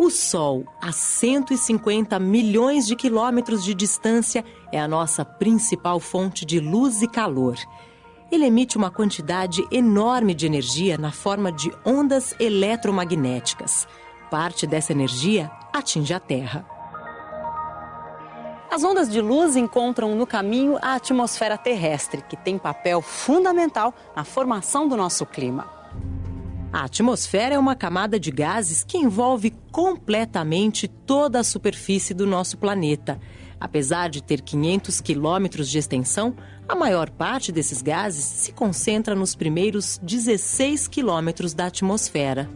O Sol, a 150 milhões de quilômetros de distância, é a nossa principal fonte de luz e calor. Ele emite uma quantidade enorme de energia na forma de ondas eletromagnéticas. Parte dessa energia atinge a Terra. As ondas de luz encontram no caminho a atmosfera terrestre, que tem papel fundamental na formação do nosso clima. A atmosfera é uma camada de gases que envolve completamente toda a superfície do nosso planeta. Apesar de ter 500 quilômetros de extensão, a maior parte desses gases se concentra nos primeiros 16 quilômetros da atmosfera.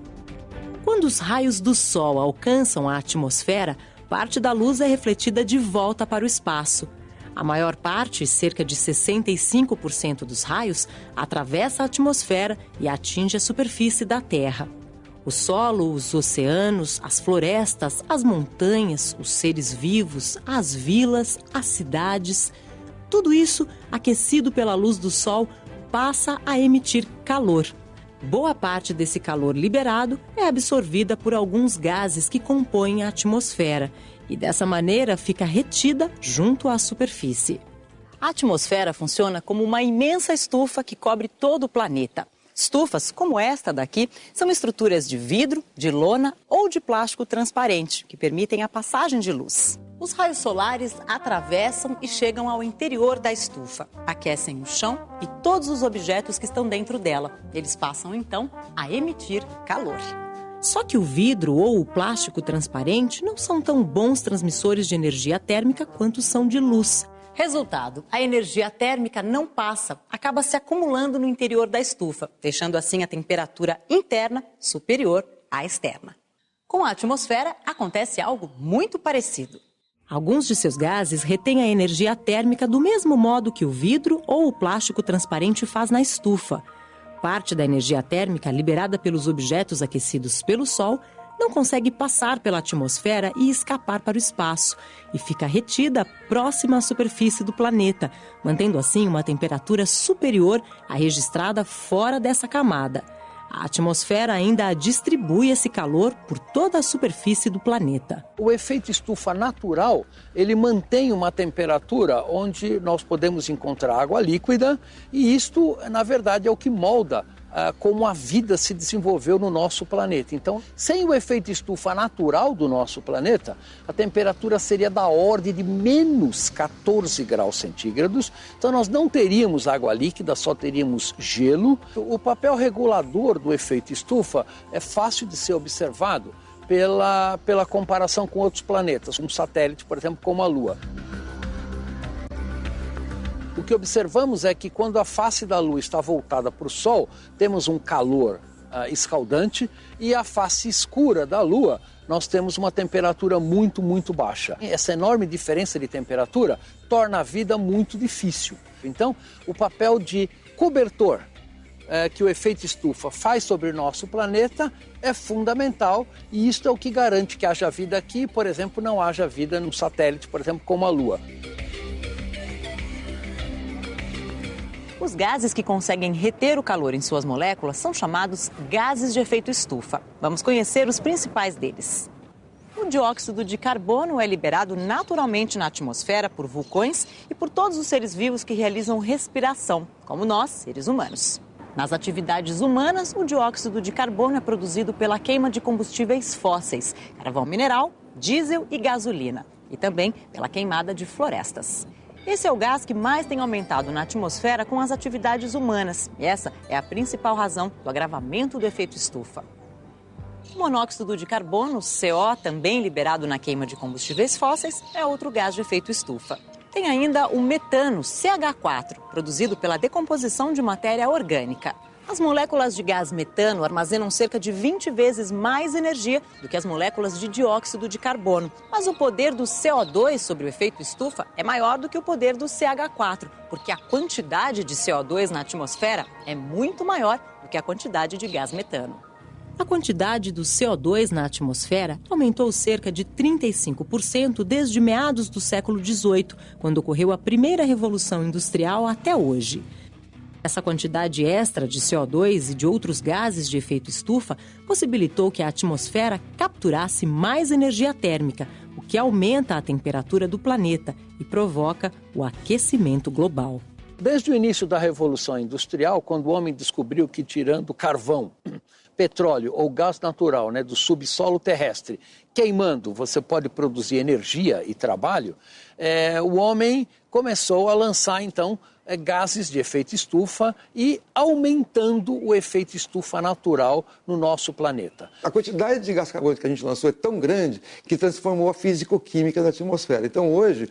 Quando os raios do Sol alcançam a atmosfera, parte da luz é refletida de volta para o espaço. A maior parte, cerca de 65% dos raios, atravessa a atmosfera e atinge a superfície da Terra. O solo, os oceanos, as florestas, as montanhas, os seres vivos, as vilas, as cidades, tudo isso, aquecido pela luz do Sol, passa a emitir calor. Boa parte desse calor liberado é absorvida por alguns gases que compõem a atmosfera e dessa maneira fica retida junto à superfície. A atmosfera funciona como uma imensa estufa que cobre todo o planeta. Estufas, como esta daqui, são estruturas de vidro, de lona ou de plástico transparente, que permitem a passagem de luz. Os raios solares atravessam e chegam ao interior da estufa, aquecem o chão e todos os objetos que estão dentro dela. Eles passam, então, a emitir calor. Só que o vidro ou o plástico transparente não são tão bons transmissores de energia térmica quanto são de luz. Resultado, a energia térmica não passa, acaba se acumulando no interior da estufa, deixando assim a temperatura interna superior à externa. Com a atmosfera, acontece algo muito parecido. Alguns de seus gases retêm a energia térmica do mesmo modo que o vidro ou o plástico transparente faz na estufa. Parte da energia térmica liberada pelos objetos aquecidos pelo Sol não consegue passar pela atmosfera e escapar para o espaço, e fica retida próxima à superfície do planeta, mantendo assim uma temperatura superior à registrada fora dessa camada. A atmosfera ainda distribui esse calor por toda a superfície do planeta. O efeito estufa natural, ele mantém uma temperatura onde nós podemos encontrar água líquida, e isto, na verdade, é o que molda como a vida se desenvolveu no nosso planeta. Então, sem o efeito estufa natural do nosso planeta, a temperatura seria da ordem de menos 14 graus centígrados. Então, nós não teríamos água líquida, só teríamos gelo. O papel regulador do efeito estufa é fácil de ser observado pela comparação com outros planetas, um satélite, por exemplo, como a Lua. O que observamos é que quando a face da Lua está voltada para o Sol, temos um calor escaldante, e a face escura da Lua, nós temos uma temperatura muito, muito baixa. Essa enorme diferença de temperatura torna a vida muito difícil. Então, o papel de cobertor que o efeito estufa faz sobre o nosso planeta é fundamental, e isso é o que garante que haja vida aqui, por exemplo, não haja vida num satélite, por exemplo, como a Lua. Os gases que conseguem reter o calor em suas moléculas são chamados gases de efeito estufa. Vamos conhecer os principais deles. O dióxido de carbono é liberado naturalmente na atmosfera por vulcões e por todos os seres vivos que realizam respiração, como nós, seres humanos. Nas atividades humanas, o dióxido de carbono é produzido pela queima de combustíveis fósseis, carvão mineral, diesel e gasolina, e também pela queimada de florestas. Esse é o gás que mais tem aumentado na atmosfera com as atividades humanas, e essa é a principal razão do agravamento do efeito estufa. O monóxido de carbono, CO, também liberado na queima de combustíveis fósseis, é outro gás de efeito estufa. Tem ainda o metano, CH4, produzido pela decomposição de matéria orgânica. As moléculas de gás metano armazenam cerca de 20 vezes mais energia do que as moléculas de dióxido de carbono. Mas o poder do CO2 sobre o efeito estufa é maior do que o poder do CH4, porque a quantidade de CO2 na atmosfera é muito maior do que a quantidade de gás metano. A quantidade do CO2 na atmosfera aumentou cerca de 35% desde meados do século XVIII, quando ocorreu a primeira revolução industrial, até hoje. Essa quantidade extra de CO2 e de outros gases de efeito estufa possibilitou que a atmosfera capturasse mais energia térmica, o que aumenta a temperatura do planeta e provoca o aquecimento global. Desde o início da Revolução Industrial, quando o homem descobriu que tirando carvão, petróleo ou gás natural, do subsolo terrestre, queimando, você pode produzir energia e trabalho, o homem começou a lançar, então, gases de efeito estufa e aumentando o efeito estufa natural no nosso planeta. A quantidade de gás carbônico que a gente lançou é tão grande que transformou a físico-química da atmosfera. Então, hoje,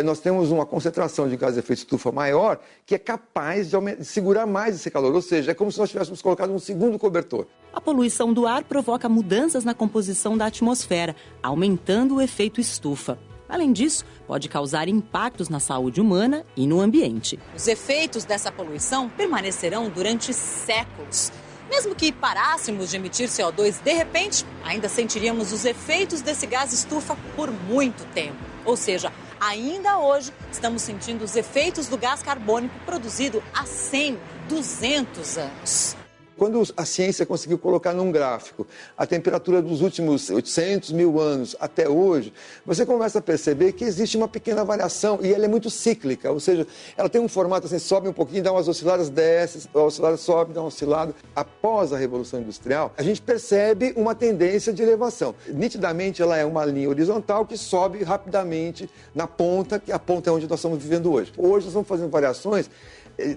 nós temos uma concentração de gás de efeito estufa maior que é capaz de segurar mais esse calor. Ou seja, é como se nós tivéssemos colocado um segundo cobertor. A poluição do ar provoca mudanças na composição da atmosfera, aumentando o efeito estufa. Além disso, pode causar impactos na saúde humana e no ambiente. Os efeitos dessa poluição permanecerão durante séculos. Mesmo que parássemos de emitir CO2, de repente, ainda sentiríamos os efeitos desse gás estufa por muito tempo. Ou seja, ainda hoje estamos sentindo os efeitos do gás carbônico produzido há 100, 200 anos. Quando a ciência conseguiu colocar num gráfico a temperatura dos últimos 800 mil anos até hoje, você começa a perceber que existe uma pequena variação e ela é muito cíclica, ou seja, ela tem um formato assim, sobe um pouquinho, dá umas osciladas, desce, a oscilada sobe, dá uma oscilada. Após a Revolução Industrial, a gente percebe uma tendência de elevação. Nitidamente, ela é uma linha horizontal que sobe rapidamente na ponta, que a ponta é onde nós estamos vivendo hoje. Hoje nós estamos fazendo variações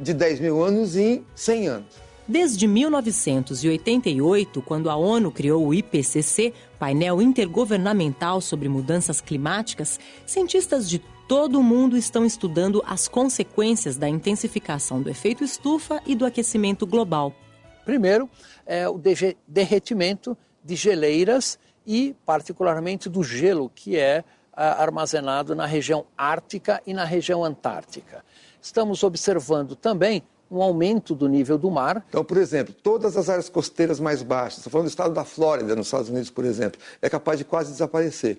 de 10 mil anos em 100 anos. Desde 1988, quando a ONU criou o IPCC, painel intergovernamental sobre mudanças climáticas, cientistas de todo o mundo estão estudando as consequências da intensificação do efeito estufa e do aquecimento global. Primeiro, é o derretimento de geleiras e, particularmente, do gelo que é armazenado na região ártica e na região antártica. Estamos observando também um aumento do nível do mar. Então, por exemplo, todas as áreas costeiras mais baixas, estou falando do estado da Flórida, nos Estados Unidos, por exemplo, é capaz de quase desaparecer.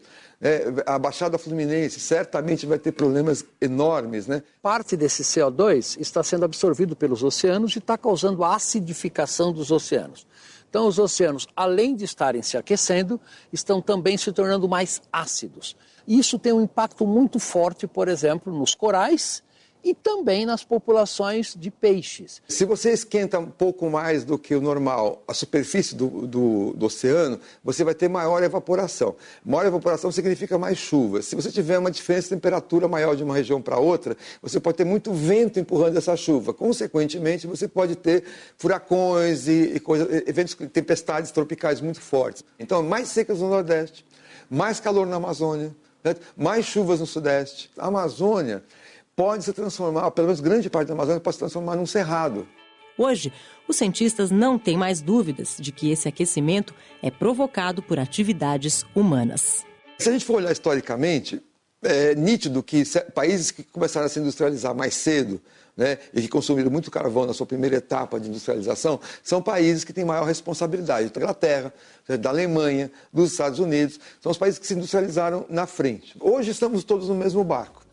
A Baixada Fluminense certamente vai ter problemas enormes, Parte desse CO2 está sendo absorvido pelos oceanos e está causando a acidificação dos oceanos. Então, os oceanos, além de estarem se aquecendo, estão também se tornando mais ácidos. Isso tem um impacto muito forte, por exemplo, nos corais e também nas populações de peixes. Se você esquenta um pouco mais do que o normal a superfície do oceano, você vai ter maior evaporação. Maior evaporação significa mais chuva. Se você tiver uma diferença de temperatura maior de uma região para outra, você pode ter muito vento empurrando essa chuva. Consequentemente, você pode ter furacões e eventos, tempestades tropicais muito fortes. Então, mais secas no Nordeste, mais calor na Amazônia, mais chuvas no Sudeste. A Amazônia pode se transformar, pelo menos grande parte da Amazônia pode se transformar num cerrado. Hoje, os cientistas não têm mais dúvidas de que esse aquecimento é provocado por atividades humanas. Se a gente for olhar historicamente, é nítido que países que começaram a se industrializar mais cedo, e que consumiram muito carvão na sua primeira etapa de industrialização, são países que têm maior responsabilidade. Da Inglaterra, da Alemanha, dos Estados Unidos, são os países que se industrializaram na frente. Hoje estamos todos no mesmo barco.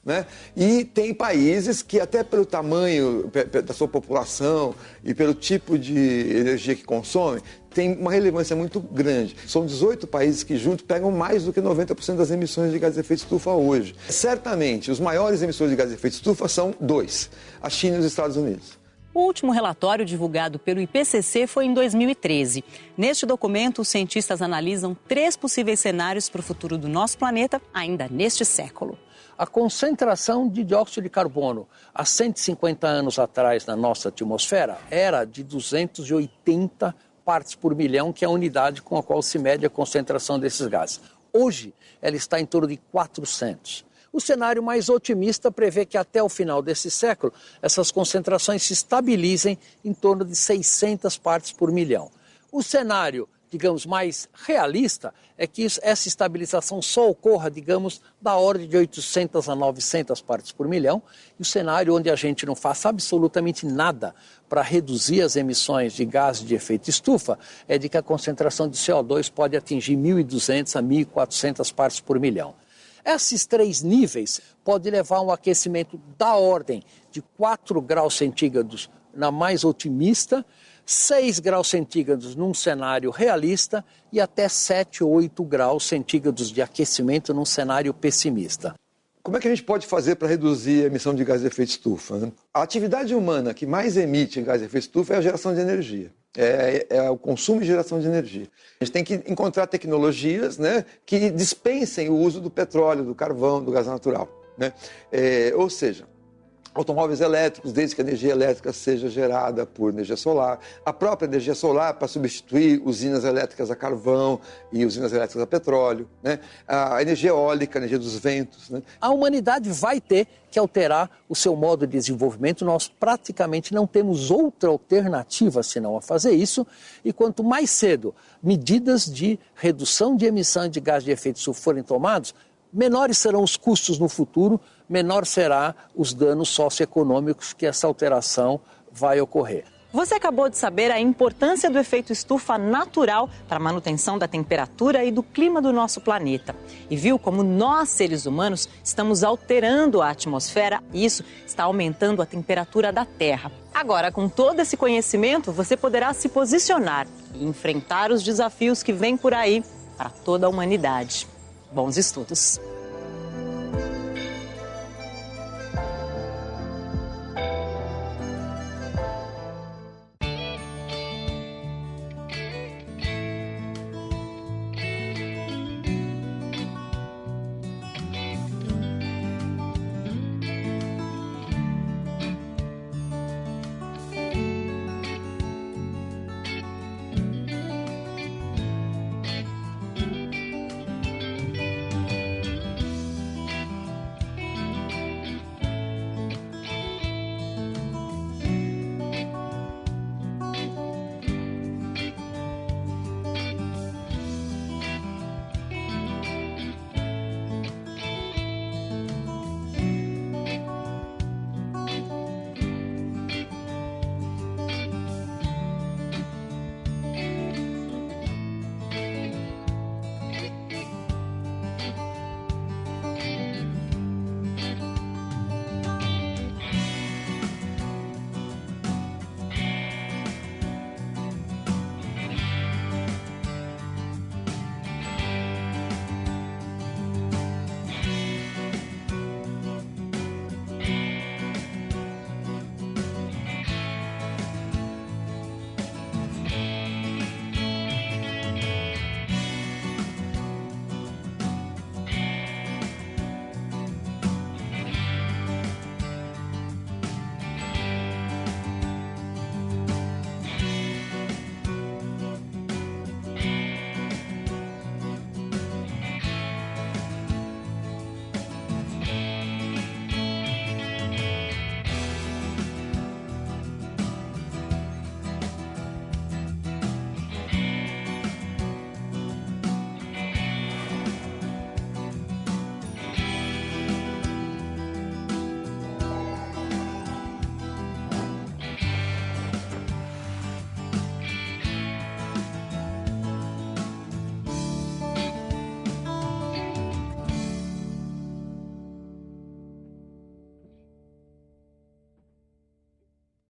E tem países que, até pelo tamanho da sua população e pelo tipo de energia que consomem, tem uma relevância muito grande. São 18 países que juntos pegam mais do que 90% das emissões de gás de efeito estufa hoje. Certamente, os maiores emissores de gás de efeito estufa são dois, a China e os Estados Unidos. O último relatório divulgado pelo IPCC foi em 2013. Neste documento, os cientistas analisam 3 possíveis cenários para o futuro do nosso planeta ainda neste século. A concentração de dióxido de carbono há 150 anos atrás na nossa atmosfera era de 280 partes por milhão, que é a unidade com a qual se mede a concentração desses gases. Hoje, ela está em torno de 400. O cenário mais otimista prevê que até o final desse século, essas concentrações se estabilizem em torno de 600 partes por milhão. O cenário, digamos, mais realista é que essa estabilização só ocorra, digamos, da ordem de 800 a 900 partes por milhão. E o cenário onde a gente não faça absolutamente nada para reduzir as emissões de gases de efeito estufa é de que a concentração de CO2 pode atingir 1.200 a 1.400 partes por milhão. Esses 3 níveis podem levar a um aquecimento da ordem de 4 graus centígrados na mais otimista, 6 graus centígrados num cenário realista e até 7 ou 8 graus centígrados de aquecimento num cenário pessimista. Como é que a gente pode fazer para reduzir a emissão de gás de efeito estufa, né? A atividade humana que mais emite gás de efeito estufa é a geração de energia. É o consumo e geração de energia. A gente tem que encontrar tecnologias, né, que dispensem o uso do petróleo, do carvão, do gás natural, né? Ou seja, automóveis elétricos, desde que a energia elétrica seja gerada por energia solar, a própria energia solar para substituir usinas elétricas a carvão e usinas elétricas a petróleo, né? A energia eólica, a energia dos ventos, né? A humanidade vai ter que alterar o seu modo de desenvolvimento. Nós praticamente não temos outra alternativa senão a fazer isso. E quanto mais cedo medidas de redução de emissão de gás de efeito estufa forem tomados, menores serão os custos no futuro, menor será os danos socioeconômicos que essa alteração vai ocorrer. Você acabou de saber a importância do efeito estufa natural para a manutenção da temperatura e do clima do nosso planeta. E viu como nós, seres humanos, estamos alterando a atmosfera e isso está aumentando a temperatura da Terra. Agora, com todo esse conhecimento, você poderá se posicionar e enfrentar os desafios que vêm por aí para toda a humanidade. Bons estudos!